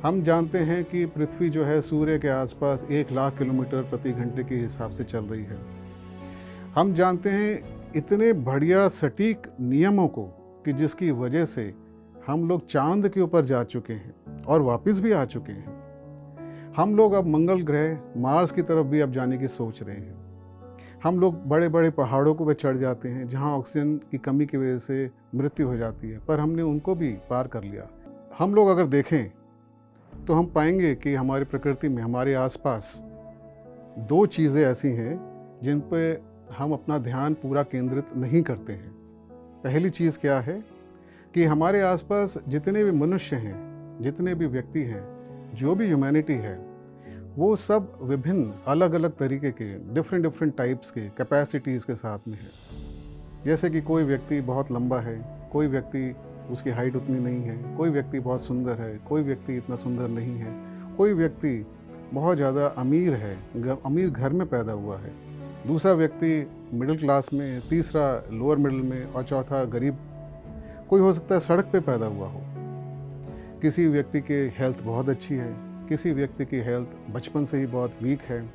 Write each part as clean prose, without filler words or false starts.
हम जानते हैं कि पृथ्वी जो है सूर्य के आसपास 1 लाख किलोमीटर प्रति घंटे के हिसाब से चल रही है। हम जानते हैं इतने बढ़िया सटीक नियमों को कि जिसकी वजह से हम लोग चांद के ऊपर जा चुके हैं और वापस भी आ चुके हैं। हम लोग अब मंगल ग्रह मार्स की तरफ भी अब जाने की सोच रहे हैं। हम लोग बड़े बड़े पहाड़ों को भी चढ़ जाते हैं जहां ऑक्सीजन की कमी की वजह से मृत्यु हो जाती है, पर हमने उनको भी पार कर लिया। हम लोग अगर देखें तो हम पाएंगे कि हमारी प्रकृति में हमारे आसपास दो चीज़ें ऐसी हैं जिन पे हम अपना ध्यान पूरा केंद्रित नहीं करते हैं। पहली चीज़ क्या है कि हमारे आसपास जितने भी मनुष्य हैं, जितने भी व्यक्ति हैं, जो भी ह्यूमैनिटी है, वो सब विभिन्न अलग अलग तरीके के डिफरेंट टाइप्स के कैपेसिटीज़ के साथ में है। जैसे कि कोई व्यक्ति बहुत लंबा है, कोई व्यक्ति उसकी हाइट उतनी नहीं है, कोई व्यक्ति बहुत सुंदर है, कोई व्यक्ति इतना सुंदर नहीं है, कोई व्यक्ति बहुत ज़्यादा अमीर है, अमीर घर में पैदा हुआ है, दूसरा व्यक्ति मिडिल क्लास में, तीसरा लोअर मिडिल में और चौथा गरीब। कोई हो सकता है सड़क पे पैदा हुआ हो। किसी व्यक्ति की हेल्थ बहुत अच्छी है, किसी व्यक्ति की हेल्थ बचपन से ही बहुत वीक है।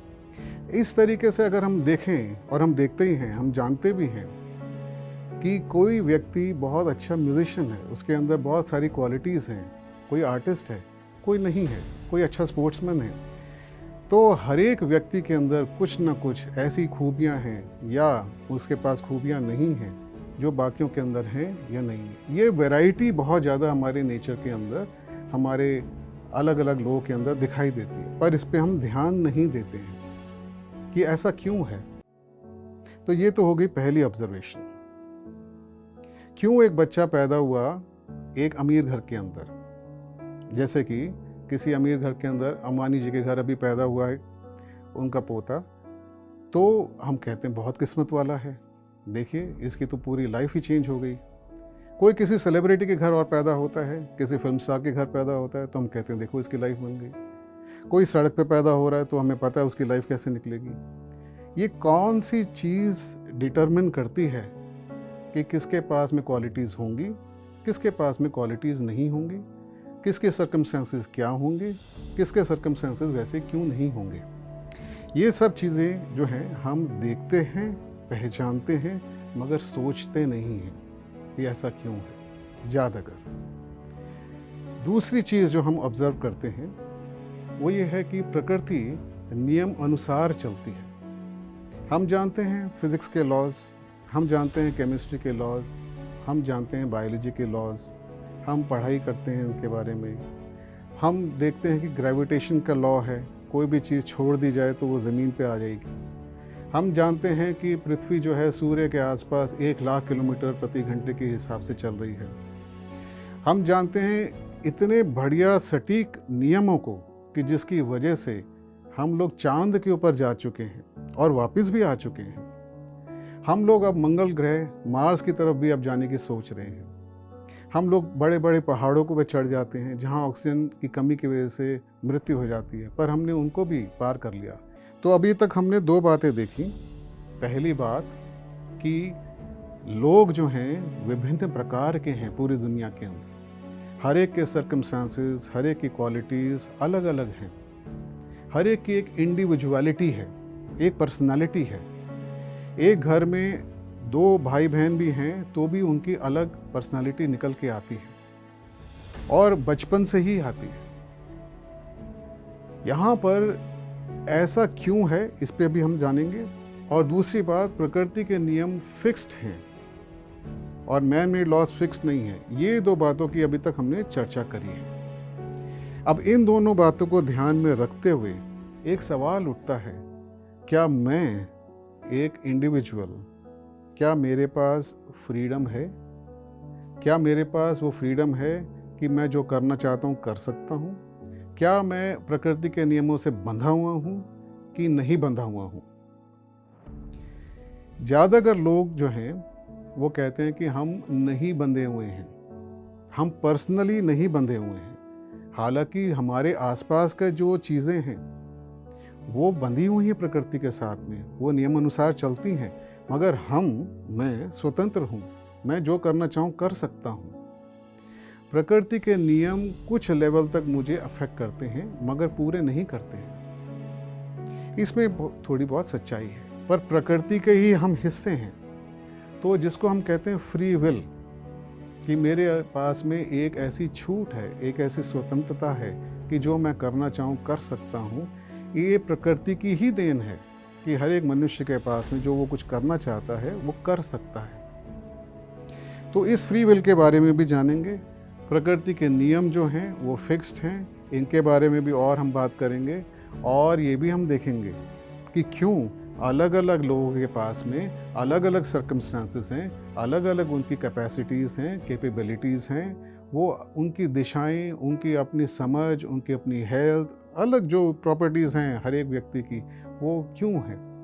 इस तरीके से अगर हम देखें, और हम देखते ही हैं, हम जानते भी हैं कि कोई व्यक्ति बहुत अच्छा म्यूजिशियन है, उसके अंदर बहुत सारी क्वालिटीज़ हैं, कोई आर्टिस्ट है, कोई नहीं है, कोई अच्छा स्पोर्ट्समैन है। तो हर एक व्यक्ति के अंदर कुछ ना कुछ ऐसी खूबियां हैं या उसके पास खूबियां नहीं हैं जो बाकियों के अंदर हैं या नहीं है। ये वैरायटी बहुत ज़्यादा हमारे नेचर के अंदर, हमारे अलग अलग लोगों के अंदर दिखाई देती है, पर इस पे हम ध्यान नहीं देते हैं कि ऐसा क्यों है। तो ये तो हो गई पहली ऑब्जर्वेशन। क्यों एक बच्चा पैदा हुआ एक अमीर घर के अंदर, जैसे कि किसी अमीर घर के अंदर, अंबानी जी के घर अभी पैदा हुआ है उनका पोता, तो हम कहते हैं बहुत किस्मत वाला है, देखिए इसकी तो पूरी लाइफ ही चेंज हो गई। कोई किसी सेलिब्रिटी के घर और पैदा होता है, किसी फिल्म स्टार के घर पैदा होता है, तो हम कहते हैं देखो इसकी लाइफ बन गई। कोई सड़क पे पैदा हो रहा है तो हमें पता है उसकी लाइफ कैसे निकलेगी। ये कौन सी चीज़ डिटरमिन करती है कि किसके पास में क्वालिटीज़ होंगी, किसके पास में क्वालिटीज़ नहीं होंगी, किसके सर्कमस्टेंसेस क्या होंगे, किसके सर्कमस्टेंसेस वैसे क्यों नहीं होंगे। ये सब चीज़ें जो हैं हम देखते हैं, पहचानते हैं, मगर सोचते नहीं हैं कि ऐसा क्यों है ज़्यादातर। दूसरी चीज़ जो हम ऑब्ज़र्व करते हैं वो ये है कि प्रकृति नियम अनुसार चलती है। हम जानते हैं फिज़िक्स के लॉज, हम जानते हैं केमिस्ट्री के लॉज, हम जानते हैं बायोलॉजी के लॉज, हम पढ़ाई करते हैं उनके बारे में। हम देखते हैं कि ग्रेविटेशन का लॉ है, कोई भी चीज़ छोड़ दी जाए तो वो ज़मीन पे आ जाएगी। हम जानते हैं कि पृथ्वी जो है सूर्य के आसपास 1 लाख किलोमीटर प्रति घंटे के हिसाब से चल रही है। हम जानते हैं इतने बढ़िया सटीक नियमों को कि जिसकी वजह से हम लोग चांद के ऊपर जा चुके हैं और वापस भी आ चुके हैं। हम लोग अब मंगल ग्रह मार्स की तरफ भी अब जाने की सोच रहे हैं। हम लोग बड़े बड़े पहाड़ों को भी चढ़ जाते हैं जहां ऑक्सीजन की कमी की वजह से मृत्यु हो जाती है, पर हमने उनको भी पार कर लिया। तो अभी तक हमने दो बातें देखी। पहली बात कि लोग जो हैं विभिन्न प्रकार के हैं पूरी दुनिया के अंदर, हर एक के सर्कमस्टांसेस, हर एक की क्वालिटीज़ अलग अलग हैं, हर एक की एक इंडिविजुअलिटी है, एक पर्सनालिटी है। एक घर में दो भाई बहन भी हैं तो भी उनकी अलग पर्सनालिटी निकल के आती है और बचपन से ही आती है। यहाँ पर ऐसा क्यों है इस पे भी हम जानेंगे। और दूसरी बात, प्रकृति के नियम फिक्स्ड हैं और मैन मेड लॉज फिक्स्ड नहीं है। ये दो बातों की अभी तक हमने चर्चा करी है। अब इन दोनों बातों को ध्यान में रखते हुए एक सवाल उठता है, क्या मैं एक इंडिविजुअल, क्या मेरे पास फ्रीडम है? क्या मेरे पास वो फ्रीडम है कि मैं जो करना चाहता हूँ कर सकता हूँ? क्या मैं प्रकृति के नियमों से बंधा हुआ हूँ कि नहीं बंधा हुआ हूँ? ज़्यादातर लोग जो हैं वो कहते हैं कि हम नहीं बंधे हुए हैं, हम पर्सनली नहीं बंधे हुए हैं। हालांकि हमारे आसपास का जो चीज़ें हैं वो बंधी हुई हैं प्रकृति के साथ में, वो नियम अनुसार चलती हैं, मगर मैं स्वतंत्र हूँ, मैं जो करना चाहूँ कर सकता हूँ। प्रकृति के नियम कुछ लेवल तक मुझे अफेक्ट करते हैं मगर पूरे नहीं करते हैं। इसमें थोड़ी बहुत सच्चाई है, पर प्रकृति के ही हम हिस्से हैं। तो जिसको हम कहते हैं फ्री विल, कि मेरे पास में एक ऐसी छूट है, एक ऐसी स्वतंत्रता है कि जो मैं करना चाहूँ कर सकता हूँ, ये प्रकृति की ही देन है कि हर एक मनुष्य के पास में जो वो कुछ करना चाहता है वो कर सकता है। तो इस फ्री विल के बारे में भी जानेंगे। प्रकृति के नियम जो हैं वो फिक्स्ड हैं, इनके बारे में भी और हम बात करेंगे। और ये भी हम देखेंगे कि क्यों अलग अलग लोगों के पास में अलग अलग सर्कमस्टांसेस हैं, अलग अलग उनकी कैपेसिटीज़ हैं, कैपेबिलिटीज़ हैं, वो उनकी दिशाएं, उनकी अपनी समझ, उनकी अपनी हेल्थ, अलग जो प्रॉपर्टीज़ हैं हर एक व्यक्ति की, वो क्यों हैं।